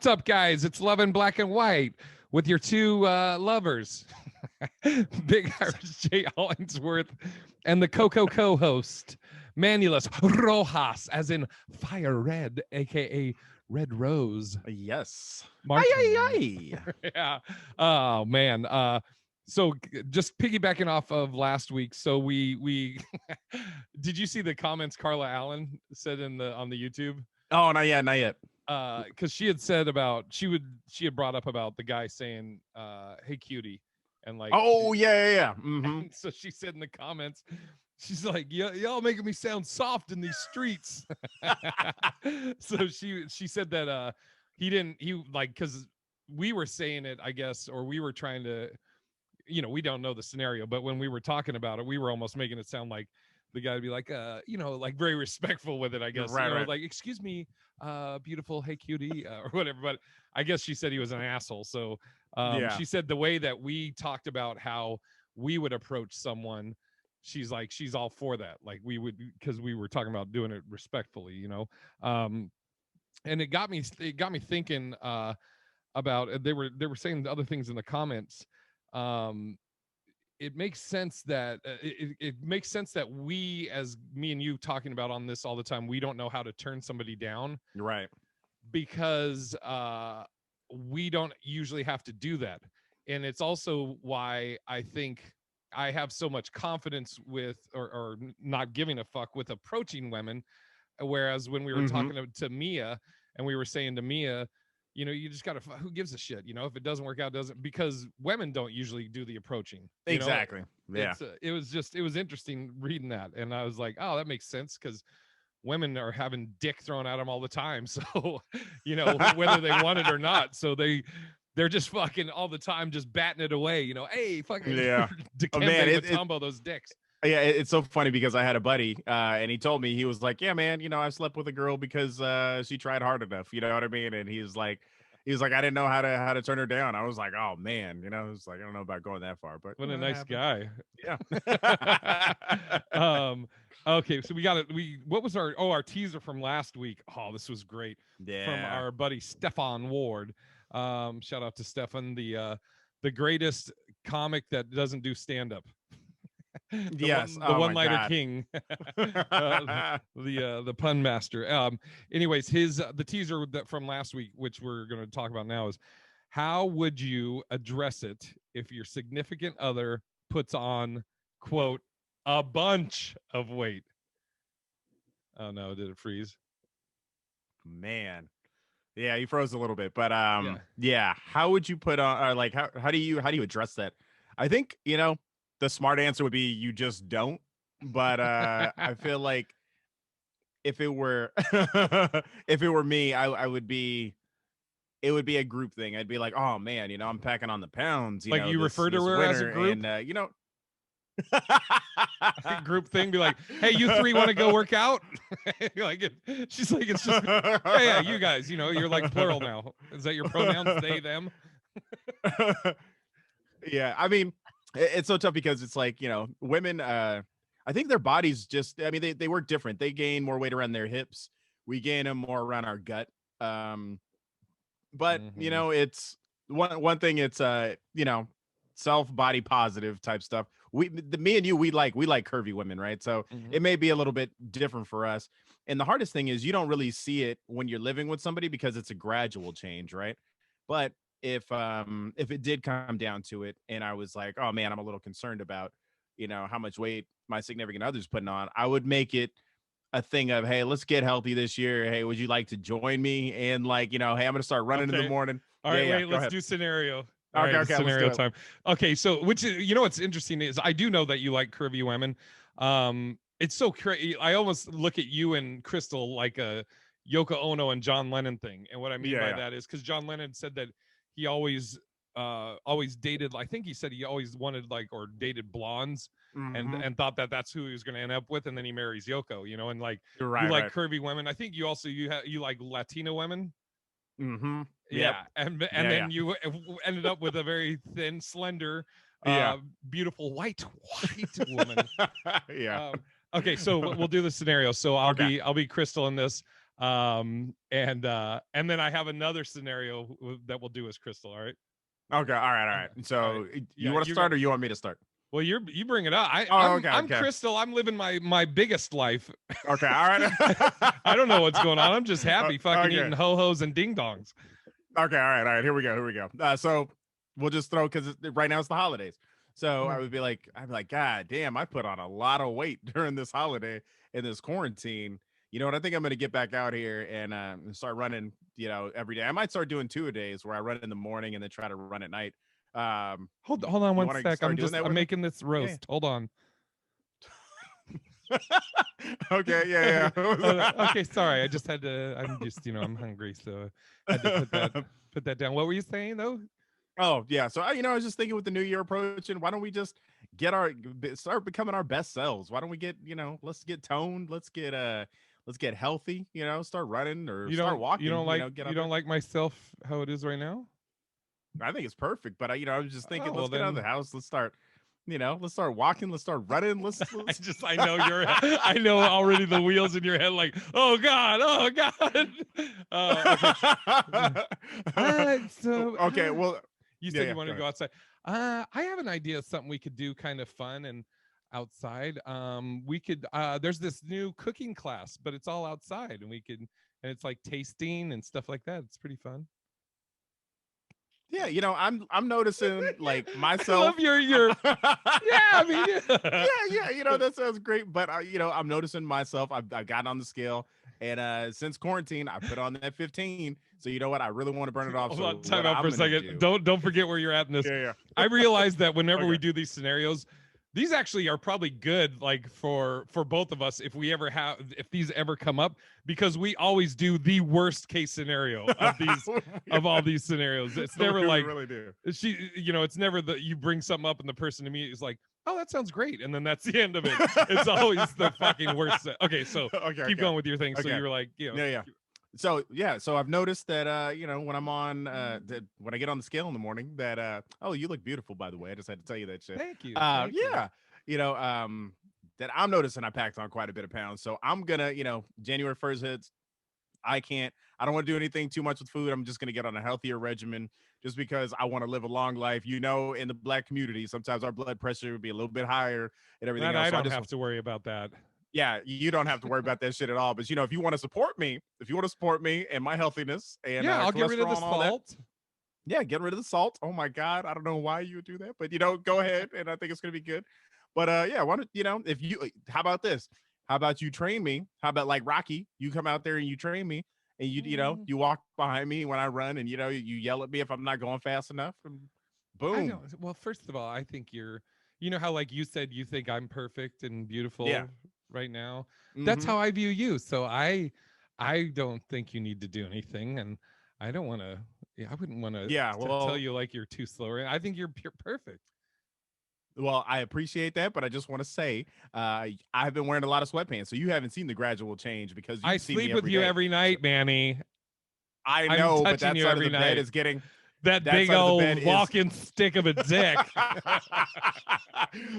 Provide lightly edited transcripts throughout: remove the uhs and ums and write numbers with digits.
What's up, guys? It's Love in Black and White with your two lovers, Big Irish J. Hollingsworth and the Coco co-host, Manulus Rojas, as in Fire Red, aka Red Rose. Yes. Martin. Aye. Yeah. Oh man. So just piggybacking off of last week. So we did you see the comments Carla Allen said on the YouTube? Oh, not yet. Because she had said about she had brought up about the guy saying hey cutie, and like, oh yeah. And so she said in the comments, she's like, y'all making me sound soft in these streets. So she said that he like, because we were saying it, I guess, or we were trying to, we don't know the scenario, but when we were talking about it, we were almost making it sound like the guy would be like, like very respectful with it, I guess. Right. Like, excuse me, beautiful, hey cutie, or whatever. But I guess she said he was an asshole. So she said the way that we talked about how we would approach someone, she's like, she's all for that. Like we would, because we were talking about doing it respectfully, and it got me thinking about, they were saying other things in the comments. It makes sense that it makes sense that we, as me and you talking about on this all the time, we don't know how to turn somebody down, Right. because we don't usually have to do that. And it's also why I think I have so much confidence with, or not giving a fuck with approaching women. Whereas when we were talking to Mia, and we were saying to Mia, you just gotta, who gives a shit, if it doesn't work out, doesn't, because women don't usually do the approaching. Exactly. Yeah. It was interesting reading that, and I was like, oh, that makes sense, because women are having dick thrown at them all the time. So, whether they want it or not. So they're just fucking all the time, just batting it away, hey, fucking Dikembe Mutombo, those dicks. Yeah, it's so funny because I had a buddy, and he told me, he was like, yeah, man, I slept with a girl because she tried hard enough. You know what I mean? And he was like, I didn't know how to turn her down. I was like, oh man, it's like, I don't know about going that far, but what a nice guy. Yeah. Okay, so what was our teaser from last week? Oh, this was great. Yeah. From our buddy Stefan Ward. Shout out to Stefan, the greatest comic that doesn't do stand-up. Yes, the one-liner king. The pun master. Anyways, the teaser from last week, which we're going to talk about now, is how would you address it if your significant other puts on, quote, a bunch of weight? Oh no, did it freeze? Man. Yeah, he froze a little bit, but yeah. How would you put on, or like, how do you address that? I think, the smart answer would be you just don't. But I feel like if it were me, I would be, it would be a group thing. I'd be like, oh man, I'm packing on the pounds. Like, you refer to her as a group, and group thing. Be like, hey, you three want to go work out? She's like, it's just, yeah, you guys, you're like plural now. Is that your pronouns? They, them? Yeah, I mean, it's so tough because it's like, women, I think their bodies just, I mean, they work different. They gain more weight around their hips. We gain them more around our gut. But it's one thing, it's self body positive type stuff. Me and you, we like curvy women, right? So it may be a little bit different for us. And the hardest thing is you don't really see it when you're living with somebody because it's a gradual change, right? But if it did come down to it, and I was like, oh man, I'm a little concerned about, how much weight my significant other's putting on, I would make it a thing of, hey, let's get healthy this year. Hey, would you like to join me? And like, hey, I'm gonna start running in the morning. All right, wait, let's do scenario. Okay, scenario time. Okay, so what's interesting is I do know that you like curvy women. It's so crazy. I almost look at you and Crystal like a Yoko Ono and John Lennon thing. And what I mean by that is because John Lennon said that he always dated, I think he said he always wanted or dated blondes, and thought that that's who he was going to end up with, and then he marries Yoko, and like, you like curvy women. I think you also you like Latina women. Yeah, and then you ended up with a very thin, slender, beautiful white woman. Yeah. Okay, so we'll do the scenario. So I'll be Crystal in this. And then I have another scenario that we'll do as Crystal. All right. Okay. All right. All right. All right. So you Yeah, want to you start got. or you want me to start? Well, you bring it up. Oh, okay. I'm Okay. Crystal. I'm living my biggest life. Okay. All right. I don't know what's going on. I'm just happy, fucking Okay. eating ho hos and ding dongs. Okay. All right. All right. Here we go. Here we go. So we'll just throw because right now it's the holidays. So Yeah. I'd be like, God damn, I put on a lot of weight during this holiday in this quarantine. You know what? I think I'm gonna get back out here and start running. You know, every day. I might start doing 2 a days where I run in the morning and then try to run at night. Hold on You one want to sec. start doing that I'm with me? making this Yeah. roast. Hold on. Okay. Okay. Yeah. Okay, sorry. I just had to. I'm just I'm hungry, so I had to Yeah. put that down. What were you saying though? Oh yeah, so I was just thinking with the new year approaching, why don't we just start becoming our best selves? Why don't we get let's get toned, let's get healthy, start running or start walking, get You out don't there. like myself how it is right now? I think it's perfect, but I was just thinking, Oh well, let's get out of the then house, let's start walking, let's start running, let's I know I know already the wheels in your head like oh god, oh god. Okay. So okay, well, you yeah, said yeah, you wanted go to go ahead. outside. I have an idea of something we could do kind of fun and outside. We could there's this new cooking class, but it's all outside and and it's like tasting and stuff like that. It's pretty fun. Yeah, I'm noticing like I love myself. your yeah, I mean yeah. Yeah, that sounds great. But I'm noticing myself. I've gotten on the scale, and since quarantine, I put on that 15. So you know what? I really want to burn it off. Hold So on, what time out for I'm a gonna second. do? Don't forget where you're at in this. Yeah, yeah. I realize that whenever we Okay. do these scenarios, these actually are probably good, like for both of us, if these ever come up, because we always do the worst case scenario of all these scenarios. It's never We like really do. it's never that you bring something up and the person immediately is like, oh, that sounds great, and then that's the end of it. It's always the fucking worst. Okay, so Okay, keep okay, going with your thing. So okay. you were like, Yeah, yeah. So yeah, so I've noticed that when I'm on that when I get on the scale in the morning that oh, you look beautiful, by the way. I just had to tell you that shit. thank you, thank you. Yeah, you know, that I'm noticing I packed on quite a bit of pounds. So I'm gonna, January 1st hits. I don't want to do anything too much with food. I'm just gonna get on a healthier regimen just because I want to live a long life. In the black community, sometimes our blood pressure would be a little bit higher and everything That else. I So I don't just have to worry about that. yeah, you don't have to worry about that shit at all. But if you want to support me, and my healthiness and Yeah, I'll get rid of cholesterol the and all that, salt. yeah, get rid of the salt. Oh my god, I don't know why you would do that, but go ahead, and I think it's gonna be good. But yeah, why don't if you? How about this? How about you train me? How about like Rocky? You come out there and you train me, and Mm, you walk behind me when I run, and you yell at me if I'm not going fast enough, and I boom, don't. Well, first of all, I think you know how like you said you think I'm perfect and yeah, beautiful right now. That's mm-hmm. how I view you. So I don't think you need to do anything, and I don't want to. Yeah, I wouldn't want Yeah, to tell well, you like you're too slow. I think you're perfect. I appreciate that, but I just want to say, I've been wearing a lot of sweatpants, so you haven't seen the gradual change because I you've seen me sleep with every you day. every So night, Manny. I I'm know, but touching you every night. That that big side of the bed old is walking stick of a dick.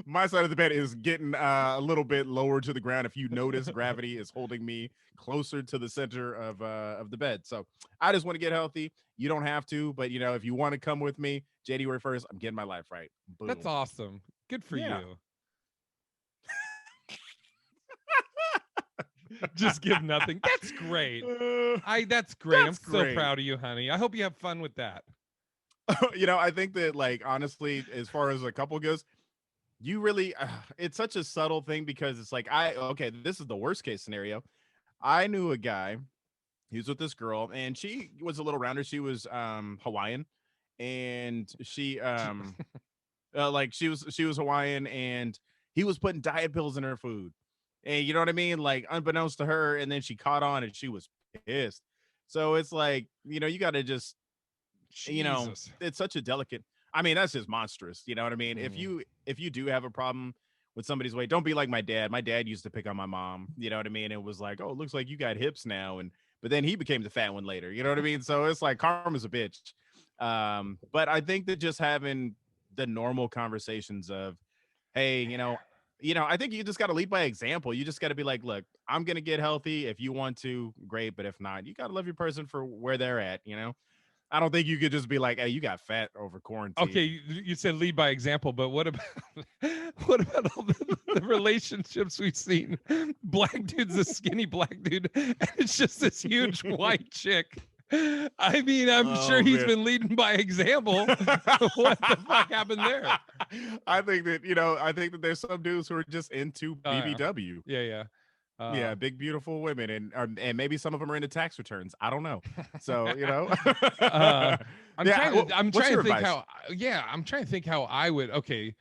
my side of the bed is getting a little bit lower to the ground. If you notice, gravity is holding me closer to the center of the bed. So I just want to get healthy. You don't have to, but if you want to come with me, January 1st, I'm getting my life right. That's Boom. awesome. Good for Yeah. you. Just give nothing. That's great. That's great. I'm That's so great. proud of you, honey. I hope you have fun with that. I think that like honestly, as far as a couple goes, you really it's such a subtle thing because it's like okay, this is the worst case scenario. I knew a guy, he was with this girl and she was a little rounder. She was Hawaiian and she like she was Hawaiian and he was putting diet pills in her food. And you know what I mean? Like unbeknownst to her, and then she caught on and she was pissed. So it's like, you got to just Jesus. it's such a delicate. I mean, that's just monstrous. You know what I mean? If Mm. you do have a problem with somebody's weight, don't be like my dad. My dad used to pick on my mom. You know what I mean? It was like, oh, it looks like you got hips now, and but then he became the fat one later. You know what I mean? So it's like karma's a bitch. But I think that just having the normal conversations of, hey, I think you just got to lead by example. You just got to be like, look, I'm gonna get healthy. If you want to, great. But if not, you gotta love your person for where they're at. I don't think you could just be like, hey, you got fat over quarantine. Okay, you said lead by example, but what about what about all the relationships we've seen? Black dude's a skinny black dude, and it's just this huge white chick. I mean, I'm sure he's been leading by example. What the fuck happened there? I think that there's some dudes who are just into BBW. Yeah. Yeah, big beautiful women, and maybe some of them are into tax returns. I don't know. So I'm trying to think advice? I'm trying to think how I would. Okay,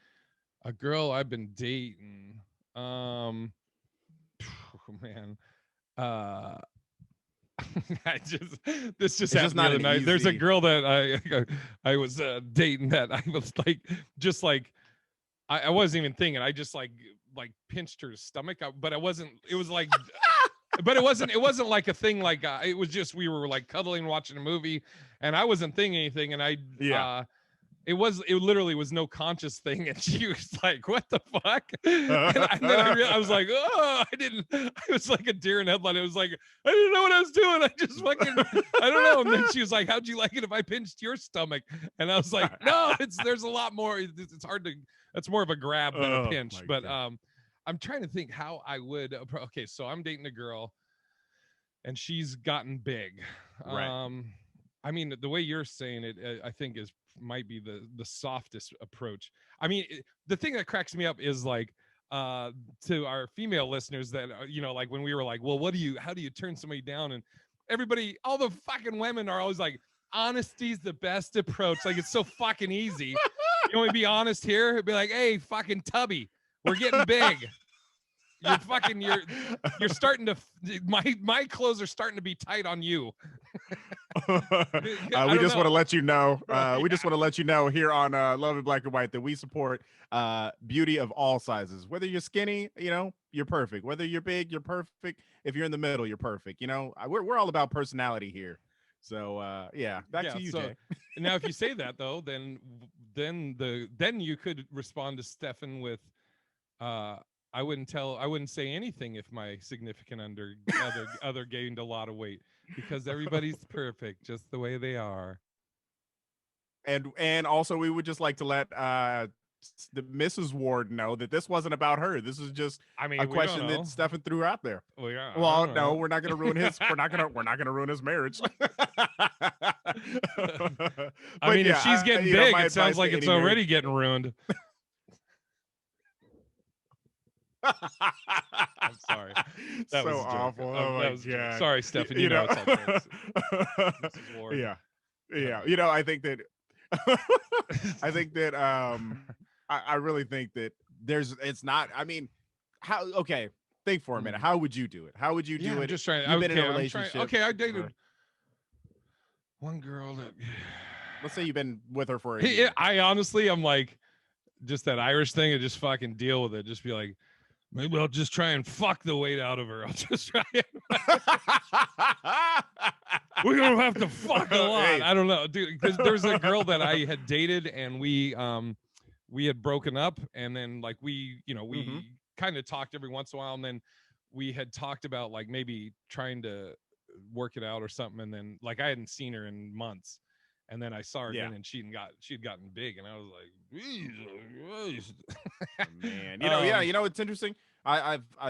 a girl I've been dating. Man, this just happened the other night. There's a girl that I was dating that I was like, just like, I wasn't even thinking. I just like pinched her stomach, but it wasn't. It was like, but it wasn't like a thing. Like it was just we were like cuddling, watching a movie, and I wasn't thinking anything. And it literally was no conscious thing, and she was like, "What the fuck?" And then I was like, "Oh, I didn't." I was like a deer in headlight. It was like I didn't know what I was doing. I just fucking I don't know. And then she was like, "How'd you like it if I pinched your stomach?" And I was like, "No, there's a lot more. It's hard to. That's more of a grab than a pinch." But I'm trying to think how I would. Okay, so I'm dating a girl, and she's gotten big. Right. I mean, the way you're saying it, I think might be the softest approach. I mean, the thing that cracks me up is like to our female listeners that like when we were like, well, how do you turn somebody down? And everybody, all the fucking women are always like, honesty's the best approach. Like it's so fucking easy. You want to be honest here? It'd be like, hey, fucking Tubby, we're getting big. You're starting to my clothes are starting to be tight on you. We just want to let you know. We just want to let you know here on Love It Black and White that we support beauty of all sizes. Whether you're skinny, you're perfect. Whether you're big, you're perfect. If you're in the middle, you're perfect. We're all about personality here. So back to you, Jay. Now, if you say that though, then you could respond to Stefan with, I wouldn't say anything if my significant other gained a lot of weight, because everybody's perfect just the way they are. And also we would just like to let the Mrs. Ward know that this wasn't about her. This is just a question that Stefan threw out there. Well, no, we're not going to ruin his. we're not going to ruin his marriage. I mean, if she's getting big, it sounds like it's already getting ruined. I'm sorry. That was awful. Oh my God. Sorry, Stefan. You know it's all Yeah. I think that I really think that it's not. I mean, how? Okay, think for a minute. How would you do it? How would you do it? I'm just trying. You've been in a relationship. I dated one girl that. Let's say you've been with her for a year. I honestly, I'm like, just that Irish thing, and just fucking deal with it. Just be like, maybe I'll just try and fuck the weight out of her. I'll just try it. We're gonna have to fuck a lot. Hey. I don't know, dude. Because there's a girl that I had dated, and we had broken up, and then like we kind of talked every once in a while, and then we had talked about like maybe trying to work it out or something, and then like I hadn't seen her in months. And then I saw her again, and she had gotten big, and I was like, man, it's interesting.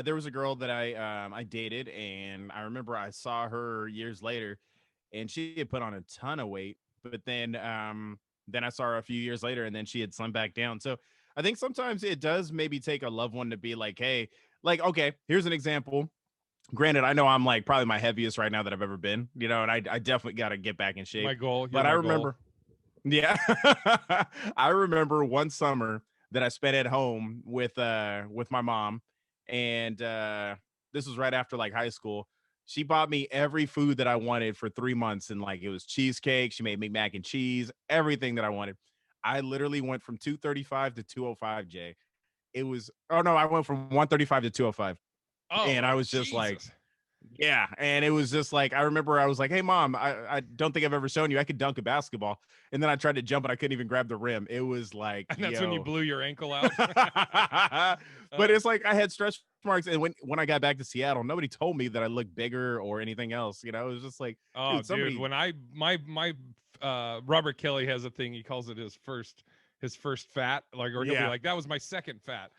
There was a girl that I dated, and I remember I saw her years later, and she had put on a ton of weight. But then I saw her a few years later, and then she had slimmed back down. So I think sometimes it does maybe take a loved one to be like, hey, like, okay, here's an example. Granted, I know I'm like probably my heaviest right now that I've ever been, and I definitely got to get back in shape. My goal. But I remember, I remember one summer that I spent at home with my mom, and this was right after like high school. She bought me every food that I wanted for 3 months, and like it was cheesecake. She made me mac and cheese, everything that I wanted. I literally went from 235 to 205. Jay, I went from 135 to 205. Oh, and I was just like, yeah. And it was just like, I remember I was like, hey, Mom, I don't think I've ever shown you I could dunk a basketball. And then I tried to jump and I couldn't even grab the rim. It was like, and that's when you blew your ankle out. But it's like I had stretch marks. And when I got back to Seattle, nobody told me that I looked bigger or anything else. You know, it was just like, Oh, dude, somebody. dude, when my Robert Kelly has a thing, he calls it his first fat, like, or he'll be Yeah. like, that was my second fat.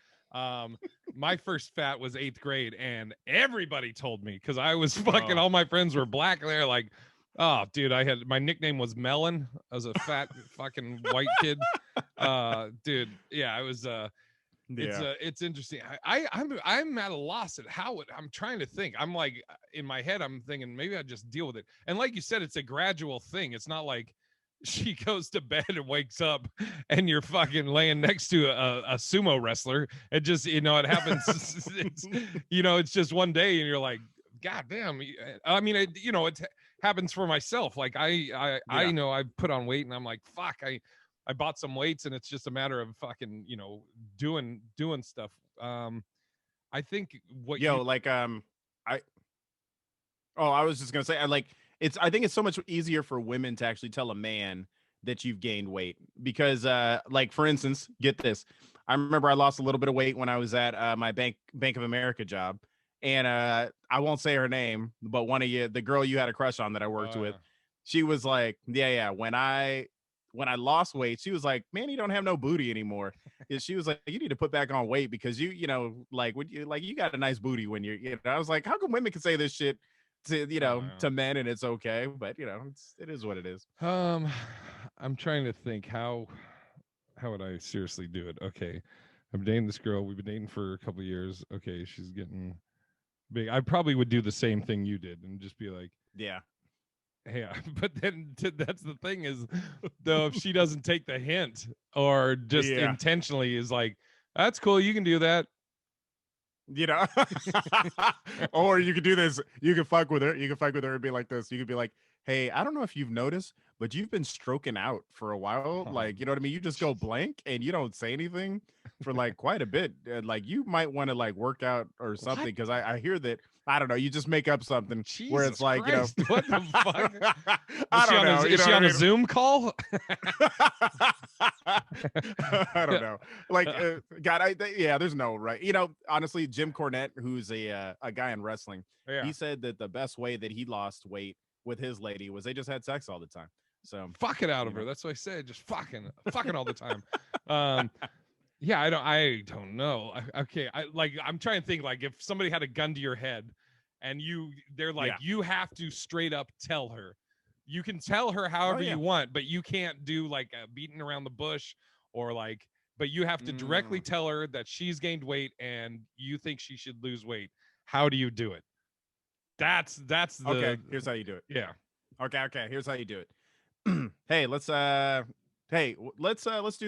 My first fat was 8th grade, and everybody told me because I was fucking, all my friends were black. They're like, oh, dude, my nickname was Melon. I was a fat fucking white kid. Dude, yeah, I was Yeah. it's interesting. I'm at a loss at I'm trying to think. I'm like, in my head, I'm thinking maybe I just deal with it. And like you said, it's a gradual thing. It's not like she goes to bed and wakes up and you're fucking laying next to a sumo wrestler. It just, it happens. It's just one day and you're like, God damn. I mean, it happens for myself. Like I know I put on weight and I'm like, fuck, I bought some weights and it's just a matter of fucking, doing stuff. I think I was just gonna say, I think it's so much easier for women to actually tell a man that you've gained weight because, like, for instance, get this. I remember I lost a little bit of weight when I was at my Bank of America job, and I won't say her name, but the girl you had a crush on that I worked with, she was like, yeah, when I lost weight, she was like, man, you don't have no booty anymore. She was like, you need to put back on weight because you got a nice booty when I was like, how come women can say this shit to, to men and it's okay? But it is what it is. I'm trying to think how would I seriously do it? Okay. I'm dating this girl. We've been dating for a couple of years. Okay. She's getting big. I probably would do the same thing you did and just be like, yeah. Yeah, but then that's the thing is, though, if she doesn't take the hint or just intentionally is like, that's cool, you can do that. Or you could do this. You can fuck with her. You can fuck with her and be like this. You could be like, hey, I don't know if you've noticed, but you've been stroking out for a while. Like, you know what I mean? You just go blank and you don't say anything for like quite a bit. Like, you might want to like work out or something because I hear that. I don't know. You just make up something where it's like, Christ, what the fuck? I don't know. Is she on a Zoom call? I don't know. Like, God, there's no right. Honestly, Jim Cornette, who's a guy in wrestling, he said that the best way that he lost weight with his lady was they just had sex all the time. So fuck it out of her. That's what I said. Just fucking all the time. Yeah, I don't know. Okay, I'm trying to think, like, if somebody had a gun to your head and they're like, you have to straight up tell her. You can tell her however you want, but you can't do like a beating around the bush or like, but you have to directly tell her that she's gained weight and you think she should lose weight. How do you do it? That's the okay. Here's how you do it. Yeah. Okay. Here's how you do it. Hey, let's do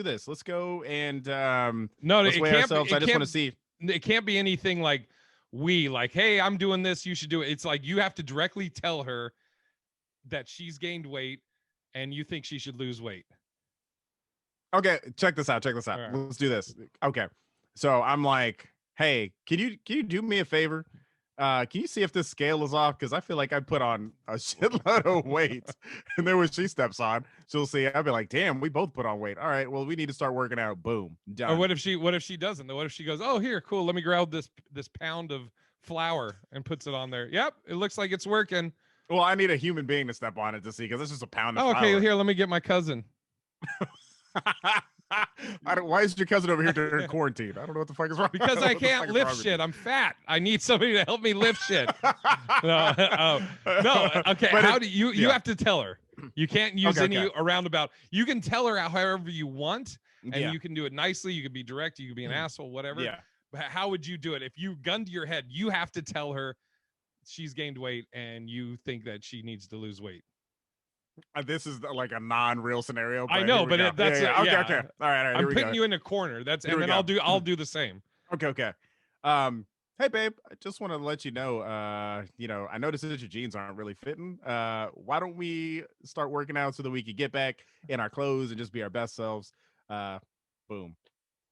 this. Let's go and let's weigh ourselves. I just want to see. It can't be anything like hey, I'm doing this, you should do it. It's like you have to directly tell her that she's gained weight and you think she should lose weight. Okay, check this out. Right. Let's do this. Okay. So I'm like, hey, can you do me a favor? Can you see if this scale is off? Because I feel like I put on a shitload of weight. And then when she steps on, she'll see. I'll be like, damn, we both put on weight. All right, well, we need to start working out. Boom. Done. Or what if she doesn't? What if she goes, oh, here, cool, let me grab this pound of flour and puts it on there. Yep, it looks like it's working. Well, I need a human being to step on it to see, because it's just a pound of flour. Okay, here, let me get my cousin. Why is your cousin over here during quarantine? I don't know what the fuck is wrong. Because I can't lift shit. I'm fat. I need somebody to help me lift shit. No. Okay. But how do you have to tell her? You can't use any roundabout. You can tell her however you want, and you can do it nicely. You can be direct. You can be an asshole, whatever. Yeah. But how would you do it? If you gun to your head, you have to tell her she's gained weight and you think that she needs to lose weight. This is like a non-real scenario. I know, but that's okay. All right. I'm putting you in a corner. I'll do the same. Okay. Hey babe, I just want to let you know, I noticed that your jeans aren't really fitting. Why don't we start working out so that we can get back in our clothes and just be our best selves? Boom.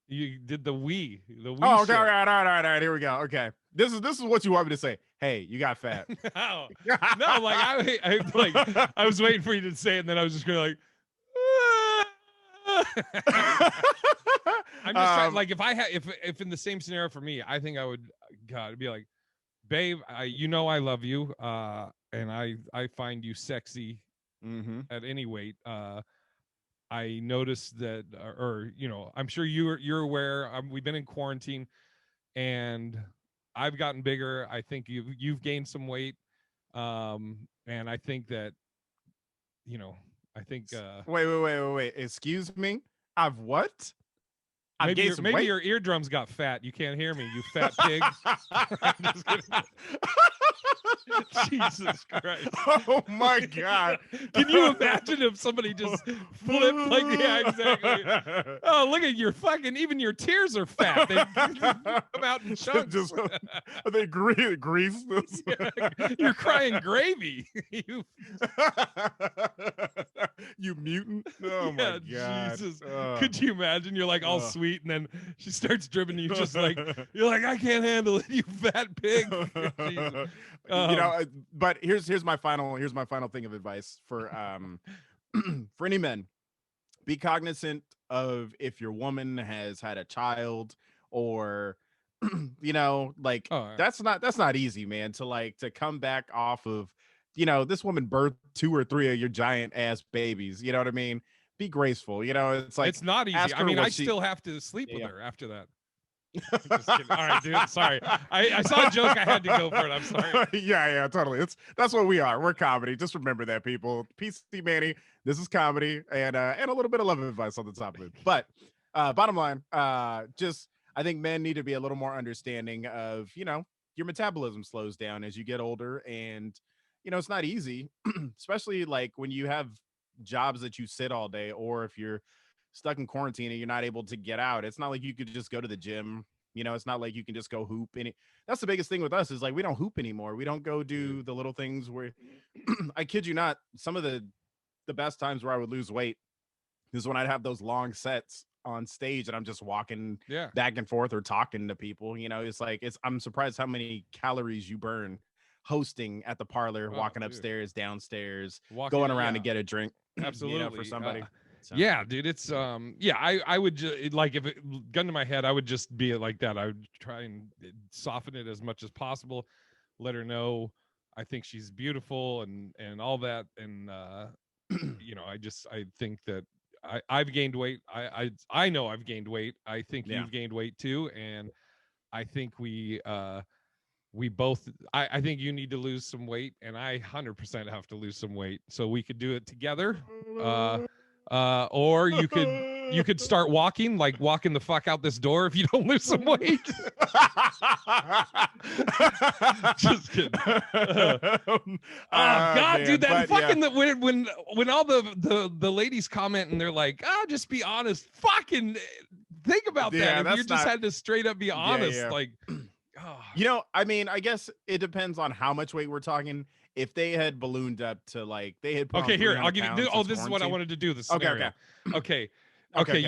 You did the we. Oh, okay. All right. Here we go. Okay. This is what you want me to say. Hey, you got fat. No, I was waiting for you to say it, and then I was just going like, I'm just trying, like, if in the same scenario for me, I think I would God, it'd be like, babe, you know I love you, and I find you sexy Mm-hmm. at any weight. I noticed that, or you know, I'm sure you're aware. We've been in quarantine, and I've gotten bigger. I think you've gained some weight, and I think that, you know, I think Wait. Excuse me. I've what? I've gained some maybe weight. your eardrums got fat. You can't hear me, you fat pig. I'm just kidding. Jesus Christ. Oh my God. Can you imagine if somebody just flipped like, yeah, exactly. Oh, look at your fucking, even your tears are fat. They come out in chunks. Just, they grease this. Yeah, you're crying gravy. You mutant. Oh my God. Jesus. Could you imagine? You're like all sweet, and then she starts dribbling you, just like, you're like, I can't handle it, you fat pig. You know, but here's my final thing of advice for for any men. Be cognizant of if your woman has had a child, or you know, like that's not easy, man, to come back off of, you know, this woman birthed 2 or 3 of your giant ass babies. You know what I mean? Be graceful. You know, it's like, it's not easy. I mean, I still have to sleep with her after that. Just kidding. All right, dude. Sorry. I saw a joke. I had to go for it. I'm sorry. Yeah, totally. That's what we are. We're comedy. Just remember that, people. PC Manny. This is comedy, and a little bit of love advice on the top of it. But bottom line, just I think men need to be a little more understanding of, you know, your metabolism slows down as you get older, and you know, it's not easy, especially like when you have jobs that you sit all day, or if you're stuck in quarantine and you're not able to get out. It's not like you could just go to the gym. You know, it's not like you can just go hoop. That's the biggest thing with us, is like, we don't hoop anymore. We don't go do the little things where I kid you not, some of the best times where I would lose weight is when I'd have those long sets on stage and I'm just walking back and forth or talking to people. You know, it's like, I'm surprised how many calories you burn hosting at the parlor, walking upstairs, downstairs, going around to get a drink. Absolutely. You know, for somebody. So. Yeah, dude, it's I would just, like, if it gun to my head, I would just be like that. I would try and soften it as much as possible, let her know I think she's beautiful and all that, and you know, I think that I've gained weight. I know I've gained weight. I think you've gained weight too, and I think we both, I think you need to lose some weight, and I 100% have to lose some weight, so we could do it together. Or you could start walking the fuck out this door if you don't lose some weight. Just kidding. God, man, dude, that fucking when all the ladies comment and they're like, just be honest. Fucking think about that. If you just had to straight up be honest, like. You know, I mean, I guess it depends on how much weight we're talking. If they had ballooned up to, like, they had put here, I'll give you. This is what I wanted to do. The scenario. Okay.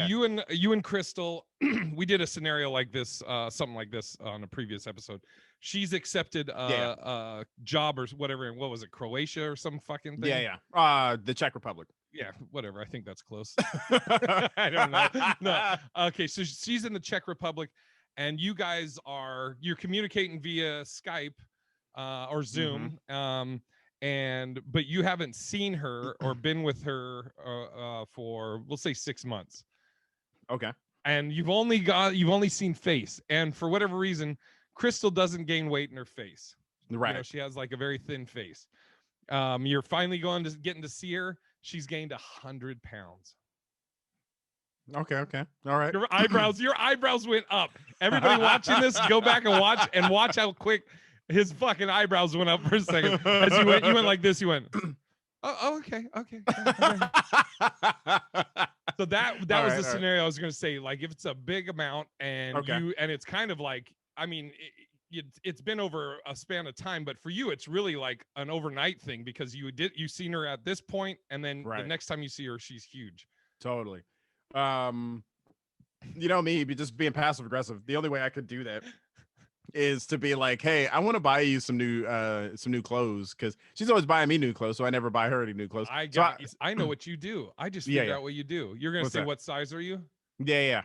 You and Crystal, we did a scenario like this, something like this on a previous episode. She's accepted a job or whatever, and what was it, Croatia or some fucking thing? The Czech Republic. Yeah, whatever. I think that's close. I don't know. No. Okay, so she's in the Czech Republic, and you guys you're communicating via Skype or Zoom. But you haven't seen her or been with her for, we'll say, 6 months. Okay. And you've only seen face, and for whatever reason, Crystal doesn't gain weight in her face. Right. You know, she has like a very thin face. You're finally getting to see her. She's gained 100 pounds. Okay. All right. Your eyebrows went up. Everybody watching this, go back and watch how quick his fucking eyebrows went up for a second. As you went like this, you went, okay. So that was the scenario I was going to say. Like, if it's a big amount and and it's kind of like, I mean, it's been over a span of time, but for you, it's really like an overnight thing, because you seen her at this point, and then the next time you see her, she's huge. Totally. You know me, just being passive aggressive. The only way I could do that is to be like, hey, I want to buy you some new clothes, because she's always buying me new clothes, so I never buy her any new clothes. I know what you do. I just figured out what you do. You're gonna say, what size are you? Yeah.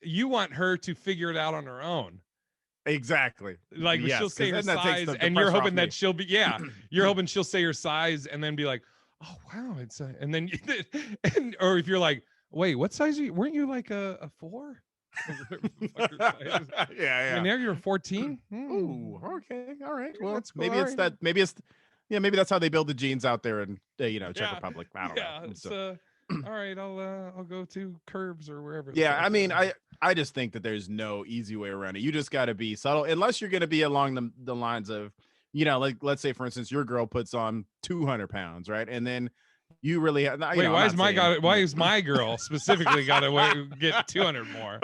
You want her to figure it out on her own. Exactly. Like she'll Yes, say because her then that takes size, the and you're pressure off hoping me. that she'll be you're hoping she'll say her size, and then be like, oh wow, it's and then and or if you're like, wait, what size are you? Weren't you like a 4? Or whatever the fuck your size is. Yeah, And yeah. now you're 14. Ooh, okay, all right. Well, That's cool. maybe All it's right. that. Maybe it's, yeah, maybe that's how they build the genes out there in Czech Yeah, Republic. I don't know. yeah. It's So, all right. I'll go to Curves or wherever the yeah, fuck. I mean, I just think that there's no easy way around it. You just got to be subtle, unless you're going to be along the lines of, like let's say for instance, your girl puts on 200 pounds, right, and then you really, I'm Wait, not saying, why is my girl specifically got to get 200 more?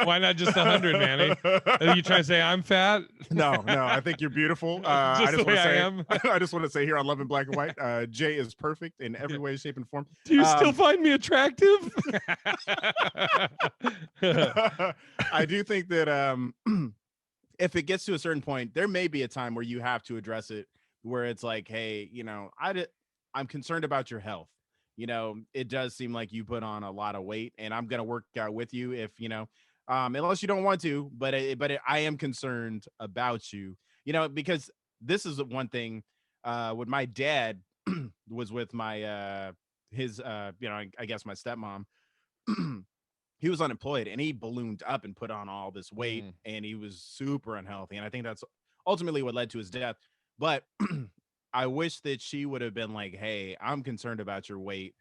Why not just 100, Manny? Are you trying to say I'm fat? No, I think you're beautiful. I Just the just want way to I say, am. I just want to say here on Love in Black and White, Jay is perfect in every way, shape, and form. Do you still find me attractive? I do think that if it gets to a certain point, there may be a time where you have to address it, where it's like, hey, I'm concerned about your health. It does seem like you put on a lot of weight, and I'm gonna work out with you if unless you don't want to. But I am concerned about you. Because this is one thing. When my dad was with my his I guess my stepmom. He was unemployed and he ballooned up and put on all this weight and he was super unhealthy. And I think that's ultimately what led to his death. But I wish that she would have been like, hey, I'm concerned about your weight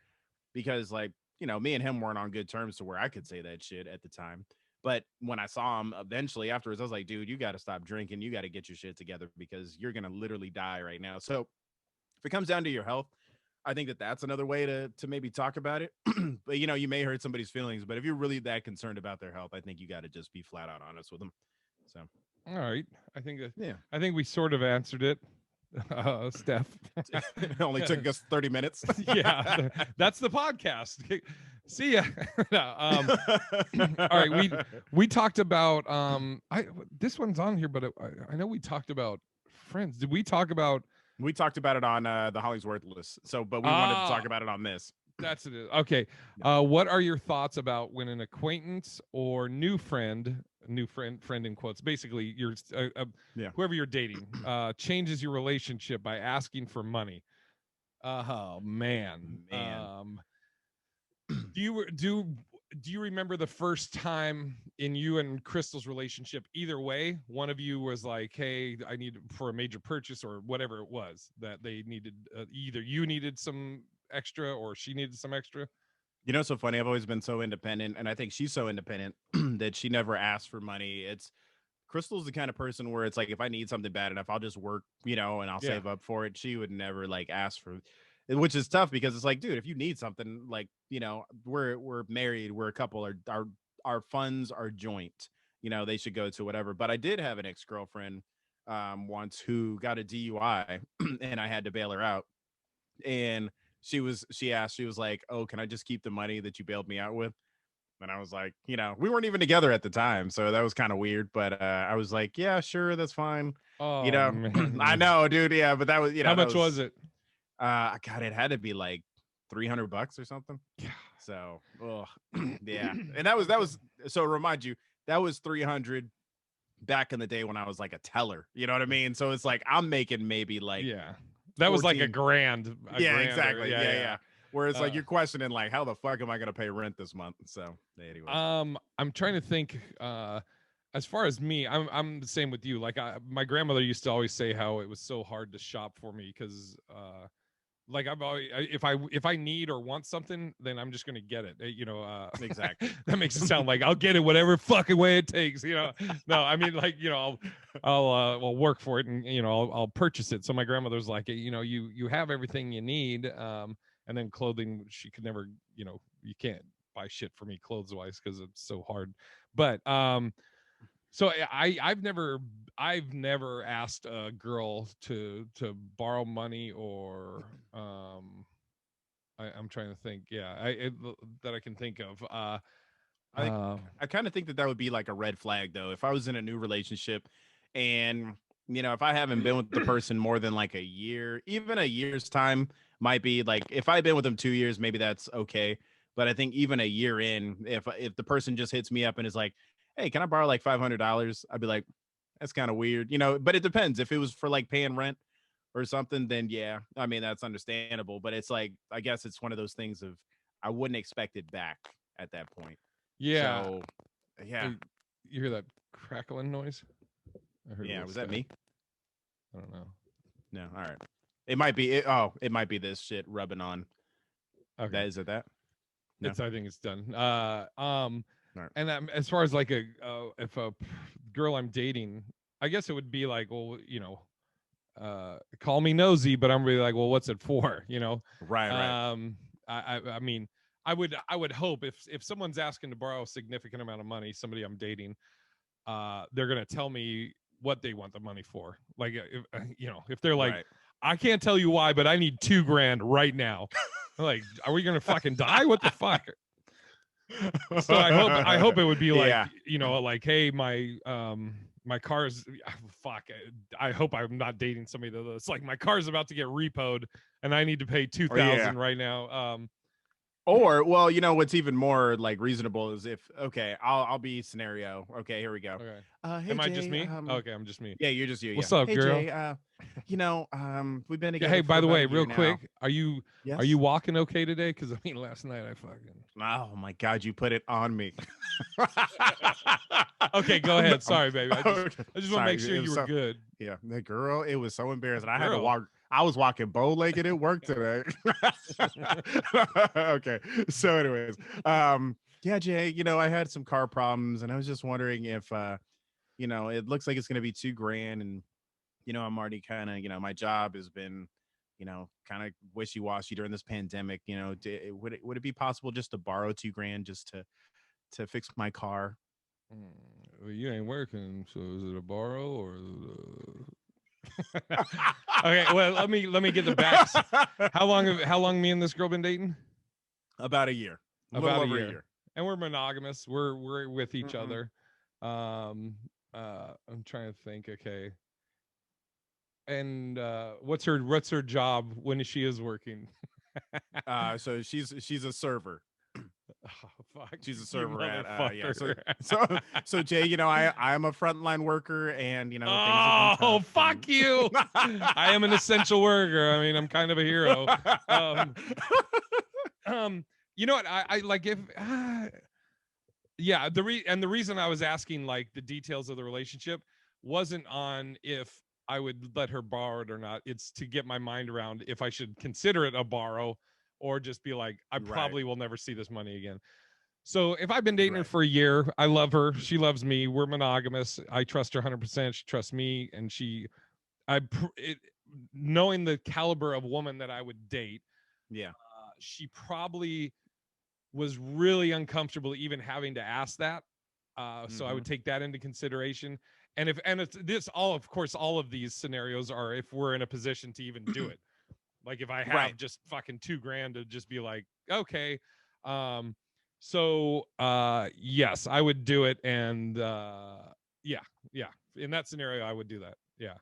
because, like, me and him weren't on good terms to where I could say that shit at the time. But when I saw him eventually afterwards, I was like, dude, you got to stop drinking. You got to get your shit together because you're going to literally die right now. So if it comes down to your health, I think that that's another way to maybe talk about it. But you may hurt somebody's feelings. But if you're really that concerned about their health, I think you got to just be flat out honest with them. So, All right, I think yeah, I think we sort of answered it, Steph. it only took us 30 minutes. Yeah, that's the podcast. See ya. No, all right, we talked about I this one's on here, but I know we talked about friends. Did we talk about? We talked about it on the Hollingsworth list. So, but we wanted to talk about it on this. That's it. Okay. What are your thoughts about when an acquaintance or friend in quotes, basically your whoever you're dating, changes your relationship by asking for money? Oh man. Do you remember the first time in you and Crystal's relationship? Either way, one of you was like, "Hey, I need for a major purchase or whatever it was that they needed. Either you needed some extra or she needed some extra." So funny. I've always been so independent, and I think she's so independent that she never asks for money. Crystal's the kind of person where it's like, if I need something bad enough, I'll just work, and I'll save up for it. She would never like ask for, which is tough because it's like, dude, if you need something, like, we're married, we're a couple, our funds are joint, they should go to whatever. But I did have an ex-girlfriend once who got a DUI and I had to bail her out. And she was like, oh, can I just keep the money that you bailed me out with? And I was like, we weren't even together at the time, so that was kind of weird. But I was like, yeah, sure, that's fine. Oh, man. I know, dude. Yeah, but that was, How much was it? God, it had to be like $300 or something. So, yeah, and that was. So remind you, that was 300 back in the day when I was like a teller. You know what I mean? So it's like I'm making maybe like that was like a grand. Exactly. Yeah. Whereas like you're questioning like, how the fuck am I gonna pay rent this month? So anyway, I'm trying to think. As far as me, I'm the same with you. Like my grandmother used to always say how it was so hard to shop for me because like I'm always, if I need or want something, then I'm just gonna get it. Exactly. That makes it sound like I'll get it whatever fucking way it takes. No, I mean like I'll work for it and I'll purchase it. So my grandmother's like you have everything you need. And then clothing, she could never you can't buy shit for me clothes wise because it's so hard. But so I've never asked a girl to borrow money or I'm trying to think. Yeah, that I can think of. I kind of think that would be like a red flag though. If I was in a new relationship and if I haven't been with the person more than like a year, even a year's time might be like, if I've been with them 2 years, maybe that's okay. But I think even a year in, if the person just hits me up and is like, hey, can I borrow like $500? I'd be like, that's kind of weird, you know. But it depends. If it was for like paying rent or something, then yeah, I mean that's understandable. But it's like I guess it's one of those things of I wouldn't expect it back at that point. Yeah. So yeah, You hear that crackling noise? I heard a yeah. little Was that static. me? I don't know. No. All right. It might be. It might be this shit rubbing on. Okay. That is it. That. No. I think it's done. All right. And as far as like if a girl I'm dating, I guess it would be like, well, call me nosy, but I'm really like, well, what's it for? Right. Right. I mean, I would hope if someone's asking to borrow a significant amount of money, somebody I'm dating, they're gonna tell me what they want the money for. Like, if they're like, Right. I can't tell you why, but I need $2,000 right now. Like, are we gonna fucking die? What the fuck? So I hope it would be like, Yeah. like, hey, my car's fuck. I hope I'm not dating somebody that's like, my car's about to get repoed and I need to pay 2,000 right now. Or, well, you know what's even more like reasonable is if I'll be scenario. Okay, here we go. Okay. Hey, Am I Jay, just me? Okay, I'm just me. Yeah, you're just you. What's Yeah. up, Hey, girl? Jay. We've been Yeah. together. Hey, for by the about way, a year real now. quick, are you Yes. walking okay today? Because I mean, last night I fucking. Oh my God, you put it on me. Okay, go ahead. Sorry, baby. I just want to make sure It you was were so, good. yeah, the girl, it was so embarrassing. I had to Girl. walk. I was walking bow-legged at work today. Okay. So, anyways, yeah, Jay, I had some car problems, and I was just wondering if, it looks like it's going to be $2,000, and I'm already kind of, my job has been, kind of wishy-washy during this pandemic. Would it be possible just to borrow $2,000 just to fix my car? Well, you ain't working, so is it a borrow or? Okay, well, let me get the backs. How long me and this girl been dating? About a year, a About little a over a year. year. And we're monogamous. We're with each Mm-hmm. other. I'm trying to think. Okay. And what's her job when she is working? So she's a server. Oh, fuck, She's a you server at yeah. motherfucker. So Jay, I'm a frontline worker, and things have been Oh, tough. fuck you! I am an essential worker. I mean, I'm kind of a hero. You know what? I like if. Yeah, the reason I was asking like the details of the relationship wasn't on if I would let her borrow it or not. It's to get my mind around if I should consider it a borrow or just be like, I probably will never see this money again. So if I've been dating her for a year, I love her. She loves me. We're monogamous. I trust her 100%. She trusts me, and knowing the caliber of woman that I would date, Yeah. she probably was really uncomfortable even having to ask that. So I would take that into consideration. And it's this all, of course, all of these scenarios are if we're in a position to even do it. Like if I have just fucking $2,000 to just be like, okay. So yes, I would do it. And yeah. In that scenario, I would do that. Yeah.